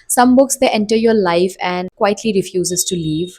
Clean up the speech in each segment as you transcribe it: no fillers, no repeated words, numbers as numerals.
Some books, they enter your life and quietly refuses to leave.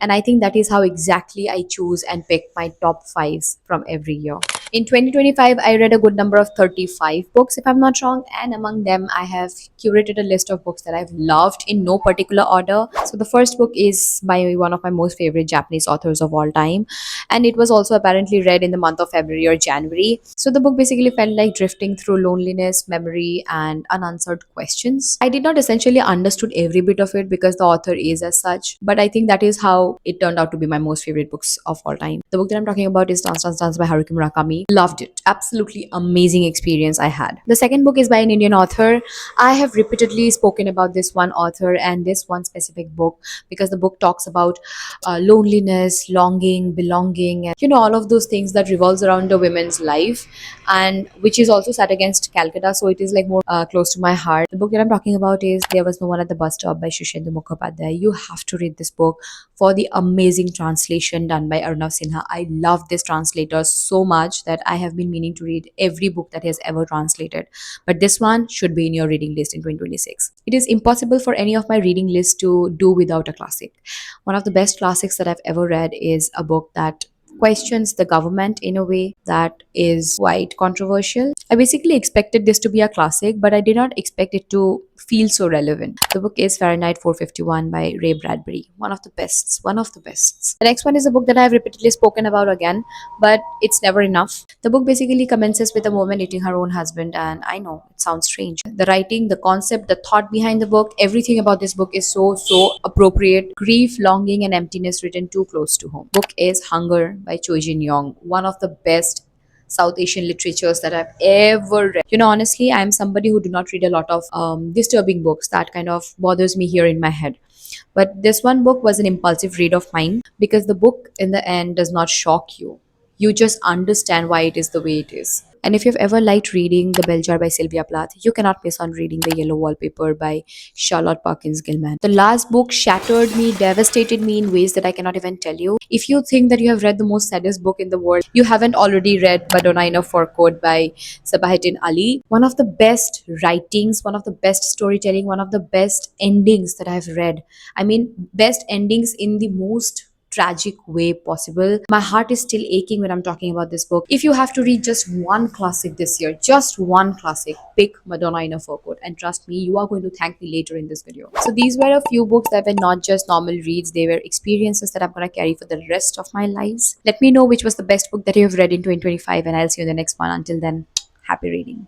And I think that is how exactly I choose and pick my top fives from every year. In 2025, I read a good number of 35 books, if I'm not wrong, and among them, I have curated a list of books that I've loved in no particular order. So, the first book is by one of my most favorite Japanese authors of all time, and it was also apparently read in the month of February or January. So, the book basically felt like drifting through loneliness, memory, and unanswered questions. I did not essentially understood every bit of it because the author is as such, but I think that is how it turned out to be my most favorite books of all time. The book that I'm talking about is Dance Dance Dance by Haruki Murakami. Loved it. Absolutely amazing experience I had. The second book is by an Indian author. I have repeatedly spoken about this one author and this one specific book because the book talks about loneliness, longing, belonging, and all of those things that revolves around a woman's life, and which is also set against Calcutta, so it is like more close to my heart. The book that I'm talking about is There Was No One at the Bus Stop by Shishendu Mukhopadhyay. You have to read this book for the amazing translation done by Arnav Sinha. I love this translator so much that I have been meaning to read every book that he has ever translated. But this one should be in your reading list in 2026. It is impossible for any of my reading lists to do without a classic. One of the best classics that I've ever read is a book that questions the government in a way that is quite controversial. I basically expected this to be a classic, but I did not expect it to feel so relevant. The book is Fahrenheit 451 by Ray Bradbury. One of the bests. One of the bests. The next one is a book that I have repeatedly spoken about again, but it's never enough. The book basically commences with a woman eating her own husband, and I know it sounds strange. The writing, the concept, the thought behind the book, everything about this book is so appropriate. Grief, longing, and emptiness written too close to home. Book is Hunger by Choi Jin Yong. One of the best South Asian literatures that I've ever read. Honestly, I'm somebody who do not read a lot of disturbing books. That kind of bothers me here in my head. But this one book was an impulsive read of mine because the book in the end does not shock you. You just understand why it is the way it is. And if you've ever liked reading The Bell Jar by Sylvia Plath, you cannot miss on reading The Yellow Wallpaper by Charlotte Perkins Gilman. The last book shattered me, devastated me in ways that I cannot even tell you. If you think that you have read the most saddest book in the world, you haven't already read Madonna in a Fur Coat by Sabahattin Ali. One of the best writings, one of the best storytelling, one of the best endings that I've read. I mean, best endings in the most tragic way possible. My heart is still aching when I'm talking about this book. If you have to read just one classic this year, just one classic, pick Madonna in a Fur Coat. And trust me, you are going to thank me later in this video. So these were a few books that were not just normal reads, they were experiences that I'm going to carry for the rest of my lives. Let me know which was the best book that you have read in 2025, and I'll see you in the next one. Until then, happy reading.